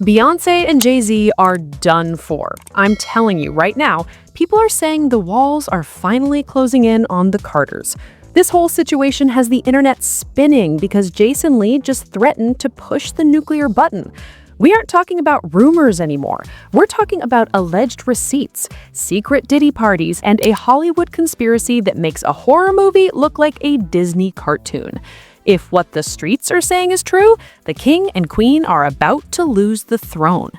Beyoncé and Jay-Z are done for. I'm telling you right now, people are saying the walls are finally closing in on the Carters. This whole situation has the internet spinning because Jason Lee just threatened to push the nuclear button. We aren't talking about rumors anymore. We're talking about alleged receipts, secret Diddy parties, and a Hollywood conspiracy that makes a horror movie look like a Disney cartoon. If what the streets are saying is true, the king and queen are about to lose the throne.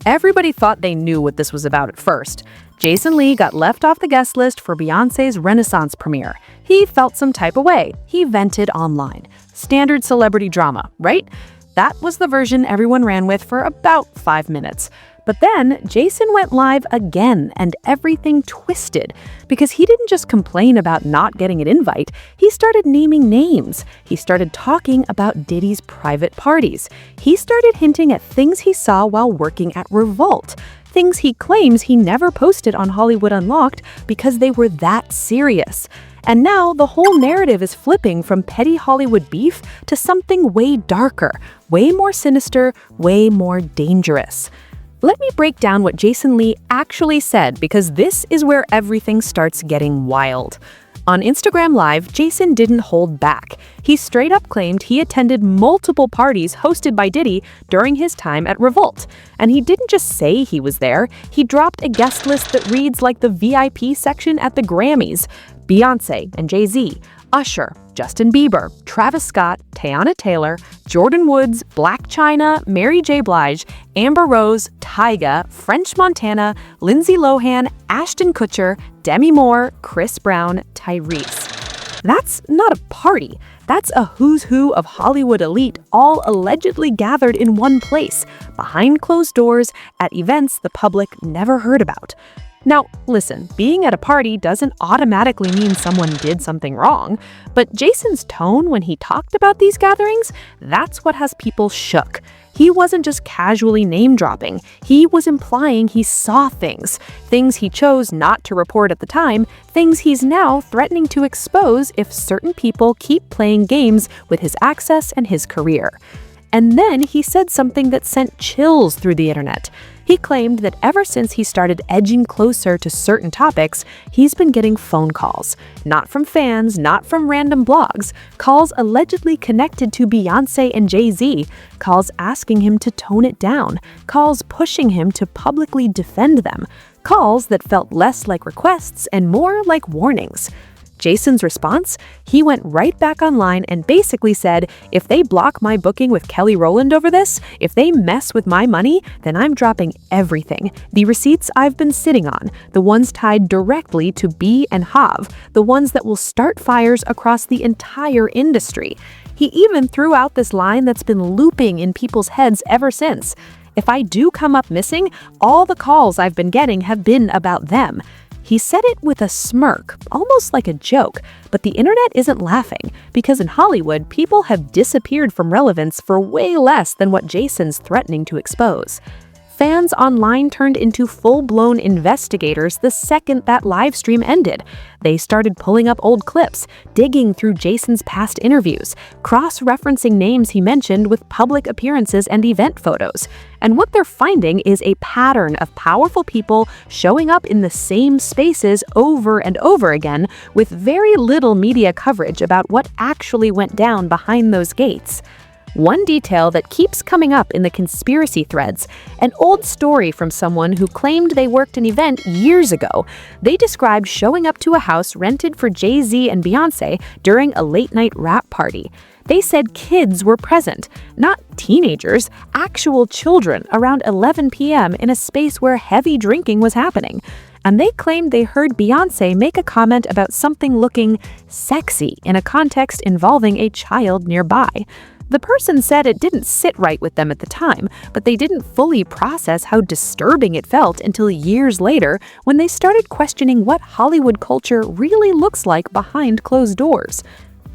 Everybody thought they knew what this was about at first. Jason Lee got left off the guest list for Beyoncé's Renaissance premiere. He felt some type of way. He vented online. Standard celebrity drama, right? That was the version everyone ran with for about 5 minutes. But then Jason went live again and everything twisted because he didn't just complain about not getting an invite, he started naming names. He started talking about Diddy's private parties. He started hinting at things he saw while working at Revolt, things he claims he never posted on Hollywood Unlocked because they were that serious. And now the whole narrative is flipping from petty Hollywood beef to something way darker, way more sinister, way more dangerous. Let me break down what Jason Lee actually said because this is where everything starts getting wild. On Instagram Live, Jason didn't hold back. He straight up claimed he attended multiple parties hosted by Diddy during his time at Revolt. And he didn't just say he was there, he dropped a guest list that reads like the VIP section at the Grammys. Beyoncé and Jay-Z, Usher, Justin Bieber, Travis Scott, Teyana Taylor, Jordan Woods, Blac Chyna, Mary J. Blige, Amber Rose, Tyga, French Montana, Lindsay Lohan, Ashton Kutcher, Demi Moore, Chris Brown, Tyrese. That's not a party. That's a who's who of Hollywood elite all allegedly gathered in one place, behind closed doors, at events the public never heard about. Now, listen, being at a party doesn't automatically mean someone did something wrong, but Jason's tone when he talked about these gatherings, that's what has people shook. He wasn't just casually name-dropping, he was implying he saw things he chose not to report at the time, things he's now threatening to expose if certain people keep playing games with his access and his career. And then he said something that sent chills through the internet. He claimed that ever since he started edging closer to certain topics, he's been getting phone calls. Not from fans, not from random blogs, calls allegedly connected to Beyoncé and Jay-Z, calls asking him to tone it down, calls pushing him to publicly defend them, calls that felt less like requests and more like warnings. Jason's response? He went right back online and basically said, if they block my booking with Kelly Rowland over this, if they mess with my money, then I'm dropping everything. The receipts I've been sitting on, the ones tied directly to B and Hav, the ones that will start fires across the entire industry. He even threw out this line that's been looping in people's heads ever since. If I do come up missing, all the calls I've been getting have been about them. He said it with a smirk, almost like a joke, but the internet isn't laughing because in Hollywood, people have disappeared from relevance for way less than what Jason's threatening to expose. Fans online turned into full-blown investigators the second that live stream ended. They started pulling up old clips, digging through Jason's past interviews, cross-referencing names he mentioned with public appearances and event photos. And what they're finding is a pattern of powerful people showing up in the same spaces over and over again with very little media coverage about what actually went down behind those gates. One detail that keeps coming up in the conspiracy threads, an old story from someone who claimed they worked an event years ago. They described showing up to a house rented for Jay-Z and Beyoncé during a late-night rap party. They said kids were present, not teenagers, actual children around 11 p.m. in a space where heavy drinking was happening. And they claimed they heard Beyoncé make a comment about something looking sexy in a context involving a child nearby. The person said it didn't sit right with them at the time, but they didn't fully process how disturbing it felt until years later when they started questioning what Hollywood culture really looks like behind closed doors.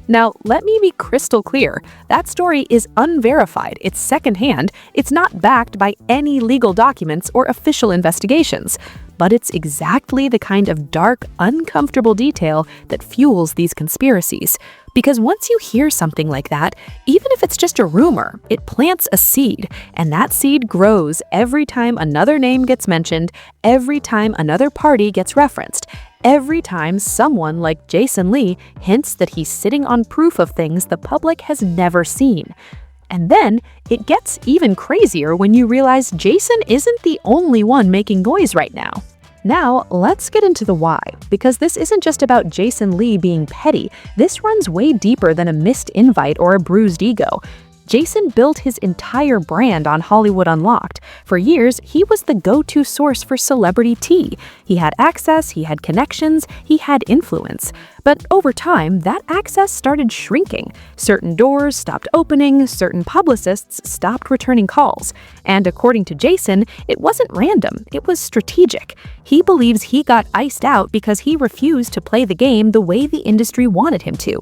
Now, let me be crystal clear. That story is unverified, it's secondhand, it's not backed by any legal documents or official investigations. But it's exactly the kind of dark, uncomfortable detail that fuels these conspiracies. Because once you hear something like that, even if it's just a rumor, it plants a seed, and that seed grows every time another name gets mentioned, every time another party gets referenced, every time someone like Jason Lee hints that he's sitting on proof of things the public has never seen. And then it gets even crazier when you realize Jason isn't the only one making noise right now. Now, let's get into the why, because this isn't just about Jason Lee being petty. This runs way deeper than a missed invite or a bruised ego. Jason built his entire brand on Hollywood Unlocked. For years, he was the go-to source for celebrity tea. He had access, he had connections, he had influence. But over time, that access started shrinking. Certain doors stopped opening, certain publicists stopped returning calls. And according to Jason, it wasn't random, it was strategic. He believes he got iced out because he refused to play the game the way the industry wanted him to.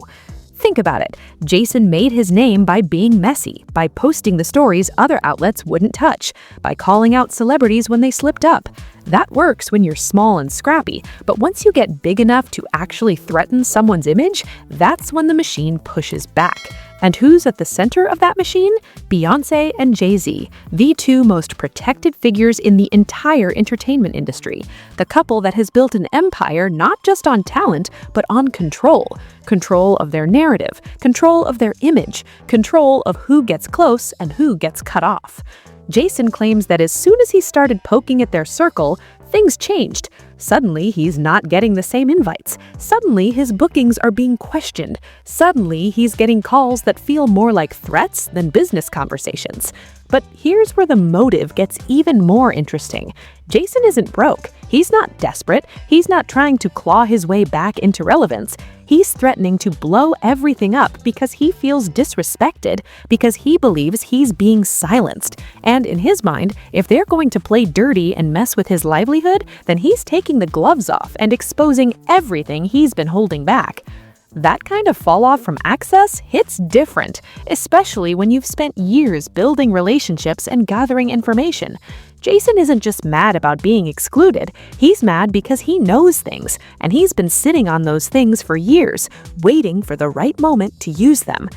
Think about it. Jason made his name by being messy, by posting the stories other outlets wouldn't touch, by calling out celebrities when they slipped up. That works when you're small and scrappy, but once you get big enough to actually threaten someone's image, that's when the machine pushes back. And who's at the center of that machine? Beyoncé and Jay-Z, the two most protected figures in the entire entertainment industry. The couple that has built an empire not just on talent, but on control. Control of their narrative, control of their image, control of who gets close and who gets cut off. Jason claims that as soon as he started poking at their circle, things changed. Suddenly, he's not getting the same invites. Suddenly, his bookings are being questioned. Suddenly, he's getting calls that feel more like threats than business conversations. But here's where the motive gets even more interesting. Jason isn't broke. He's not desperate. He's not trying to claw his way back into relevance. He's threatening to blow everything up because he feels disrespected, because he believes he's being silenced. And in his mind, if they're going to play dirty and mess with his livelihood, then he's taking the gloves off and exposing everything he's been holding back. That kind of fall off from access hits different, especially when you've spent years building relationships and gathering information. Jason isn't just mad about being excluded, he's mad because he knows things, and he's been sitting on those things for years, waiting for the right moment to use them.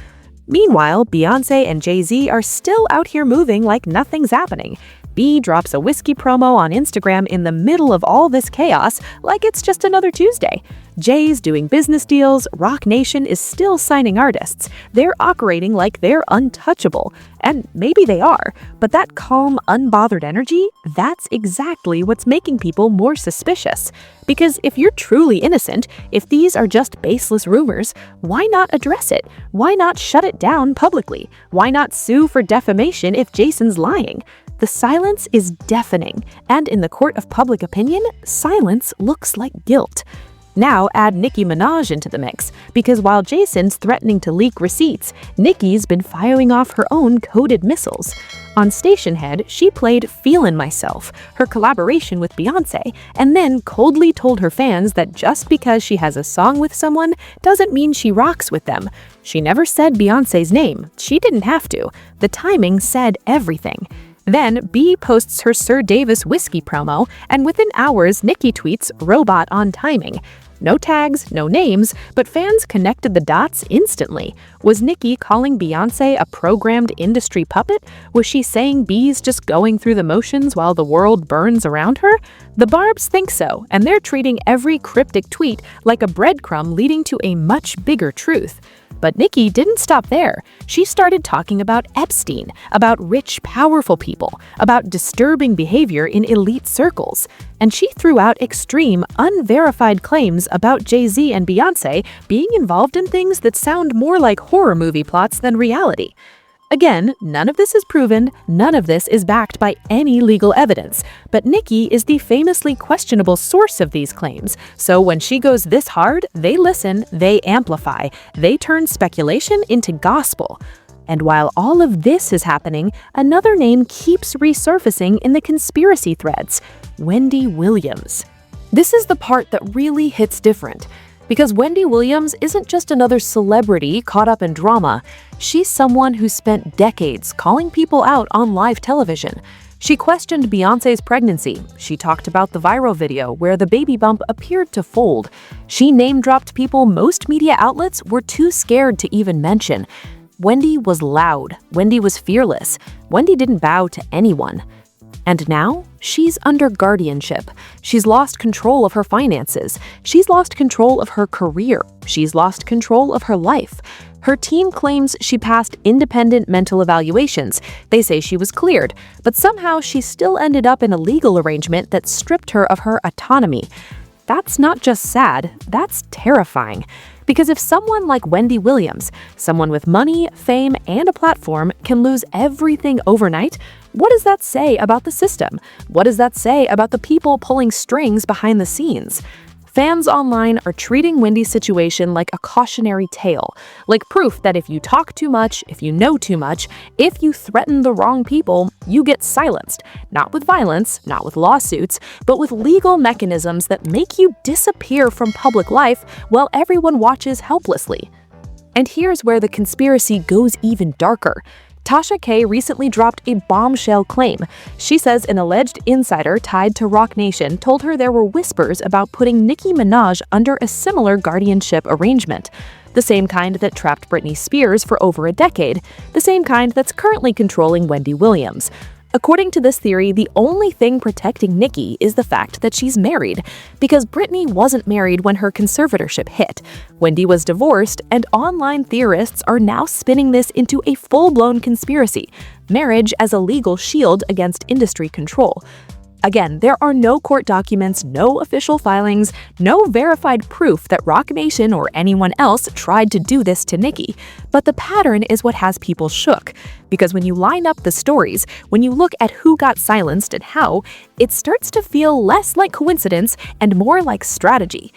Meanwhile, Beyoncé and Jay-Z are still out here moving like nothing's happening. B drops a whiskey promo on Instagram in the middle of all this chaos like it's just another Tuesday. Jay's doing business deals, Roc Nation is still signing artists. They're operating like they're untouchable. And maybe they are, but that calm, unbothered energy, that's exactly what's making people more suspicious. Because if you're truly innocent, if these are just baseless rumors, why not address it? Why not shut it down publicly? Why not sue for defamation if Jason's lying? The silence is deafening, and in the court of public opinion, silence looks like guilt. Now add Nicki Minaj into the mix, because while Jason's threatening to leak receipts, Nicki's been firing off her own coded missiles. On Stationhead, she played Feelin' Myself, her collaboration with Beyoncé, and then coldly told her fans that just because she has a song with someone doesn't mean she rocks with them. She never said Beyoncé's name. She didn't have to. The timing said everything. Then, B posts her Sir Davis whiskey promo, and within hours, Nicki tweets "robot on timing." No tags, no names, but fans connected the dots instantly. Was Nicki calling Beyoncé a programmed industry puppet? Was she saying B's just going through the motions while the world burns around her? The Barbs think so, and they're treating every cryptic tweet like a breadcrumb leading to a much bigger truth. But Nicki didn't stop there. She started talking about Epstein, about rich, powerful people, about disturbing behavior in elite circles. And she threw out extreme, unverified claims about Jay-Z and Beyoncé being involved in things that sound more like horror movie plots than reality. Again, none of this is proven, none of this is backed by any legal evidence, but Nicki is the famously questionable source of these claims, so when she goes this hard, they listen, they amplify, they turn speculation into gospel. And while all of this is happening, another name keeps resurfacing in the conspiracy threads: Wendy Williams. This is the part that really hits different. Because Wendy Williams isn't just another celebrity caught up in drama. She's someone who spent decades calling people out on live television. She questioned Beyoncé's pregnancy. She talked about the viral video where the baby bump appeared to fold. She name-dropped people most media outlets were too scared to even mention. Wendy was loud. Wendy was fearless. Wendy didn't bow to anyone. And now, she's under guardianship. She's lost control of her finances. She's lost control of her career. She's lost control of her life. Her team claims she passed independent mental evaluations. They say she was cleared, but somehow she still ended up in a legal arrangement that stripped her of her autonomy. That's not just sad, that's terrifying. Because if someone like Wendy Williams, someone with money, fame, and a platform, can lose everything overnight, what does that say about the system? What does that say about the people pulling strings behind the scenes? Fans online are treating Wendy's situation like a cautionary tale, like proof that if you talk too much, if you know too much, if you threaten the wrong people, you get silenced. Not with violence, not with lawsuits, but with legal mechanisms that make you disappear from public life while everyone watches helplessly. And here's where the conspiracy goes even darker. Tasha K recently dropped a bombshell claim. She says an alleged insider tied to Roc Nation told her there were whispers about putting Nicki Minaj under a similar guardianship arrangement. The same kind that trapped Britney Spears for over a decade, the same kind that's currently controlling Wendy Williams. According to this theory, the only thing protecting Nicki is the fact that she's married, because Britney wasn't married when her conservatorship hit. Wendy was divorced, and online theorists are now spinning this into a full-blown conspiracy, marriage as a legal shield against industry control. Again, there are no court documents, no official filings, no verified proof that Roc Nation or anyone else tried to do this to Nicki. But the pattern is what has people shook. Because when you line up the stories, when you look at who got silenced and how, it starts to feel less like coincidence and more like strategy.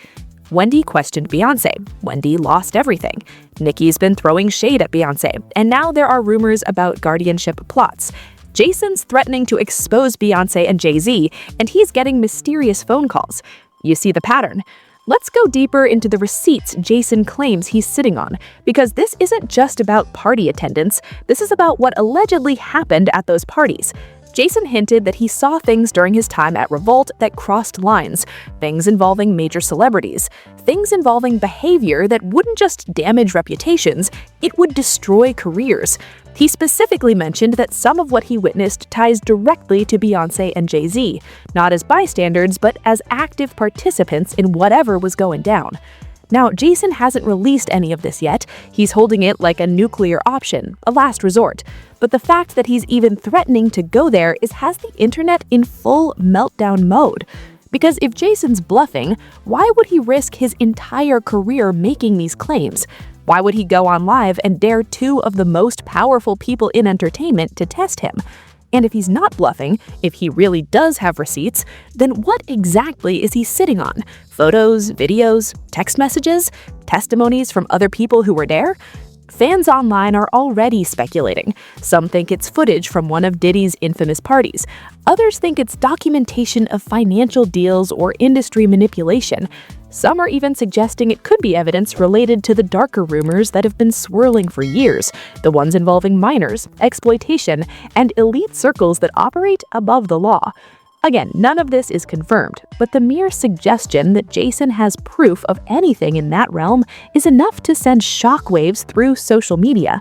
Wendy questioned Beyoncé. Wendy lost everything. Nicki's been throwing shade at Beyoncé, and now there are rumors about guardianship plots. Jason's threatening to expose Beyoncé and Jay-Z, and he's getting mysterious phone calls. You see the pattern. Let's go deeper into the receipts Jason claims he's sitting on, because this isn't just about party attendance, this is about what allegedly happened at those parties. Jason hinted that he saw things during his time at Revolt that crossed lines, things involving major celebrities, things involving behavior that wouldn't just damage reputations, it would destroy careers. He specifically mentioned that some of what he witnessed ties directly to Beyoncé and Jay-Z, not as bystanders, but as active participants in whatever was going down. Now, Jason hasn't released any of this yet. He's holding it like a nuclear option, a last resort. But the fact that he's even threatening to go there has the internet in full meltdown mode. Because if Jason's bluffing, why would he risk his entire career making these claims? Why would he go on live and dare two of the most powerful people in entertainment to test him? And if he's not bluffing, if he really does have receipts, then what exactly is he sitting on? Photos, videos, text messages, testimonies from other people who were there? Fans online are already speculating. Some think it's footage from one of Diddy's infamous parties. Others think it's documentation of financial deals or industry manipulation. Some are even suggesting it could be evidence related to the darker rumors that have been swirling for years, the ones involving minors, exploitation, and elite circles that operate above the law. Again, none of this is confirmed, but the mere suggestion that Jason has proof of anything in that realm is enough to send shockwaves through social media.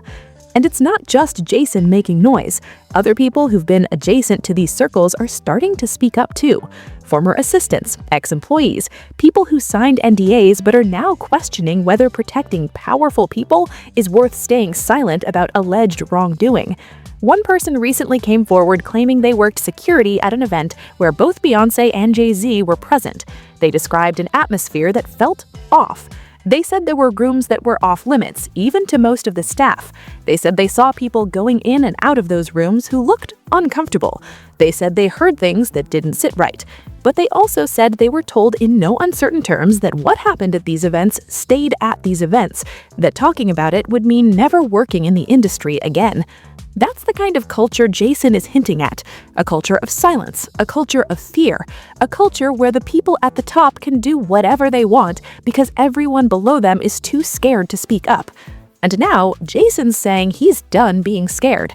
And it's not just Jason making noise. Other people who've been adjacent to these circles are starting to speak up too. Former assistants, ex-employees, people who signed NDAs but are now questioning whether protecting powerful people is worth staying silent about alleged wrongdoing. One person recently came forward claiming they worked security at an event where both Beyoncé and Jay-Z were present. They described an atmosphere that felt off. They said there were rooms that were off limits, even to most of the staff. They said they saw people going in and out of those rooms who looked uncomfortable. They said they heard things that didn't sit right. But they also said they were told in no uncertain terms that what happened at these events stayed at these events, that talking about it would mean never working in the industry again. That's the kind of culture Jason is hinting at, a culture of silence, a culture of fear, a culture where the people at the top can do whatever they want because everyone below them is too scared to speak up. And now, Jason's saying he's done being scared.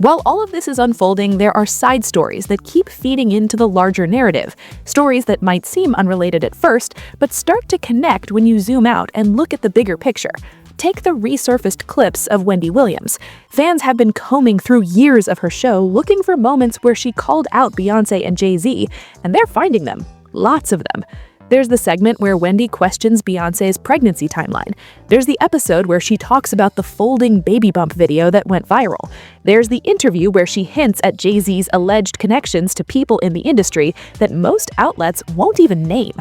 While all of this is unfolding, there are side stories that keep feeding into the larger narrative. Stories that might seem unrelated at first, but start to connect when you zoom out and look at the bigger picture. Take the resurfaced clips of Wendy Williams. Fans have been combing through years of her show looking for moments where she called out Beyoncé and Jay-Z, and they're finding them. Lots of them. There's the segment where Wendy questions Beyoncé's pregnancy timeline. There's the episode where she talks about the folding baby bump video that went viral. There's the interview where she hints at Jay-Z's alleged connections to people in the industry that most outlets won't even name.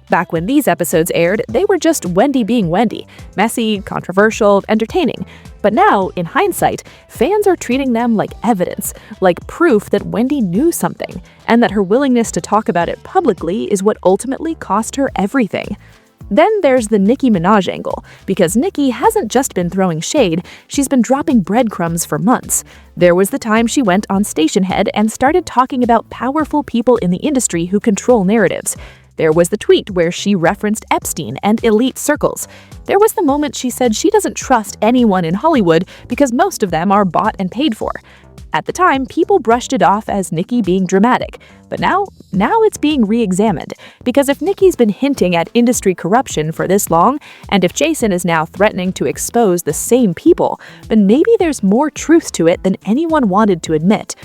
Back when these episodes aired, they were just Wendy being Wendy, messy, controversial, entertaining. But now, in hindsight, fans are treating them like evidence, like proof that Wendy knew something, and that her willingness to talk about it publicly is what ultimately cost her everything. Then there's the Nicki Minaj angle, because Nicki hasn't just been throwing shade, she's been dropping breadcrumbs for months. There was the time she went on Stationhead and started talking about powerful people in the industry who control narratives. There was the tweet where she referenced Epstein and elite circles. There was the moment she said she doesn't trust anyone in Hollywood because most of them are bought and paid for. At the time, people brushed it off as Nicki being dramatic, but now it's being re-examined, because if Nicki's been hinting at industry corruption for this long, and if Jason is now threatening to expose the same people, then maybe there's more truth to it than anyone wanted to admit.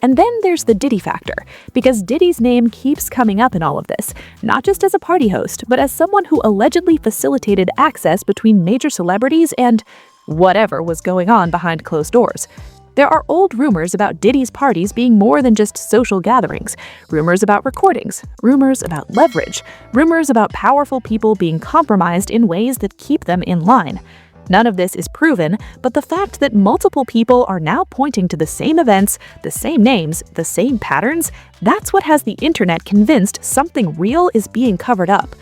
And then there's the Diddy factor, because Diddy's name keeps coming up in all of this, not just as a party host, but as someone who allegedly facilitated access between major celebrities and whatever was going on behind closed doors. There are old rumors about Diddy's parties being more than just social gatherings, rumors about recordings, rumors about leverage, rumors about powerful people being compromised in ways that keep them in line. None of this is proven, but the fact that multiple people are now pointing to the same events, the same names, the same patterns, that's what has the internet convinced something real is being covered up.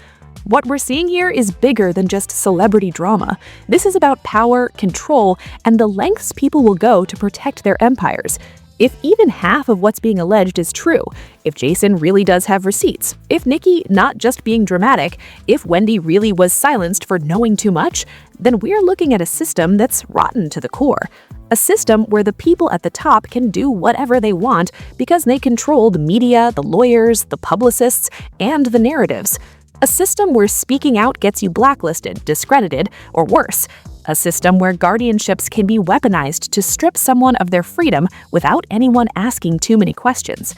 What we're seeing here is bigger than just celebrity drama. This is about power, control, and the lengths people will go to protect their empires. If even half of what's being alleged is true, if Jason really does have receipts, if Nicki not just being dramatic, if Wendy really was silenced for knowing too much, then we're looking at a system that's rotten to the core. A system where the people at the top can do whatever they want because they control the media, the lawyers, the publicists, and the narratives. A system where speaking out gets you blacklisted, discredited, or worse. A system where guardianships can be weaponized to strip someone of their freedom without anyone asking too many questions.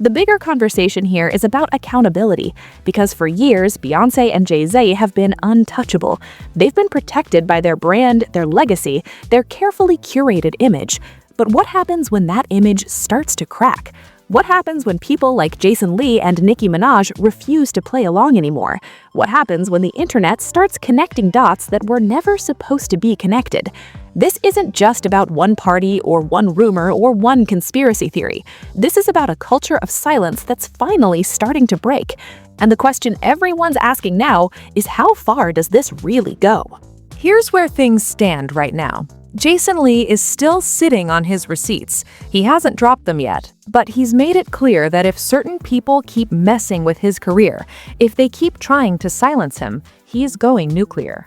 The bigger conversation here is about accountability, because for years, Beyoncé and Jay-Z have been untouchable. They've been protected by their brand, their legacy, their carefully curated image. But what happens when that image starts to crack? What happens when people like Jason Lee and Nicki Minaj refuse to play along anymore? What happens when the internet starts connecting dots that were never supposed to be connected? This isn't just about one party or one rumor or one conspiracy theory. This is about a culture of silence that's finally starting to break. And the question everyone's asking now is, how far does this really go? Here's where things stand right now. Jason Lee is still sitting on his receipts. He hasn't dropped them yet, but he's made it clear that if certain people keep messing with his career, if they keep trying to silence him, he's going nuclear.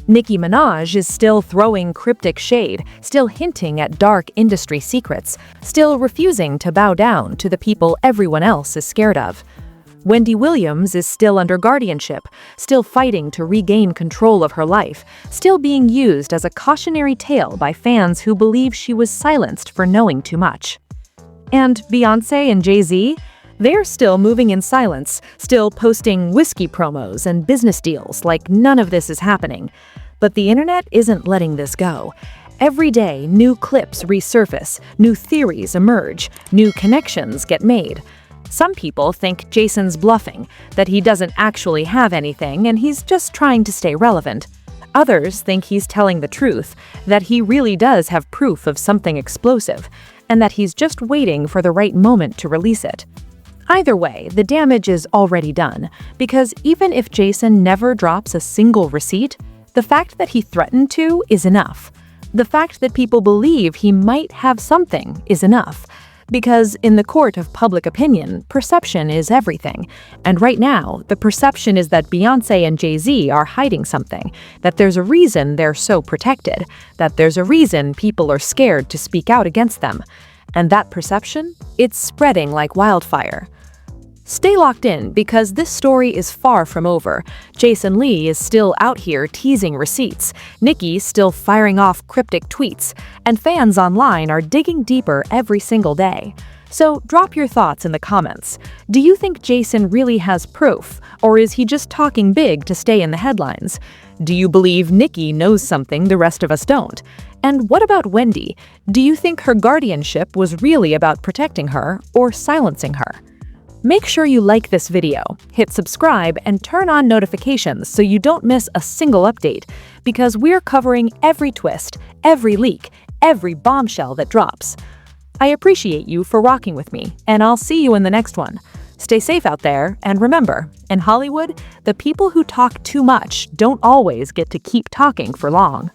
Nicki Minaj is still throwing cryptic shade, still hinting at dark industry secrets, still refusing to bow down to the people everyone else is scared of. Wendy Williams is still under guardianship, still fighting to regain control of her life, still being used as a cautionary tale by fans who believe she was silenced for knowing too much. And Beyoncé and Jay-Z? They're still moving in silence, still posting whiskey promos and business deals like none of this is happening. But the internet isn't letting this go. Every day, new clips resurface, new theories emerge, new connections get made. Some people think Jason's bluffing, that he doesn't actually have anything and he's just trying to stay relevant. Others think he's telling the truth, that he really does have proof of something explosive, and that he's just waiting for the right moment to release it. Either way, the damage is already done, because even if Jason never drops a single receipt, the fact that he threatened to is enough. The fact that people believe he might have something is enough. Because in the court of public opinion, perception is everything. And right now, the perception is that Beyoncé and Jay-Z are hiding something, that there's a reason they're so protected, that there's a reason people are scared to speak out against them. And that perception? It's spreading like wildfire. Stay locked in because this story is far from over. Jason Lee is still out here teasing receipts, Nicki still firing off cryptic tweets, and fans online are digging deeper every single day. So drop your thoughts in the comments. Do you think Jason really has proof, or is he just talking big to stay in the headlines? Do you believe Nicki knows something the rest of us don't? And what about Wendy? Do you think her guardianship was really about protecting her or silencing her? Make sure you like this video, hit subscribe, and turn on notifications so you don't miss a single update, because we're covering every twist, every leak, every bombshell that drops. I appreciate you for rocking with me, and I'll see you in the next one. Stay safe out there, and remember, in Hollywood, the people who talk too much don't always get to keep talking for long.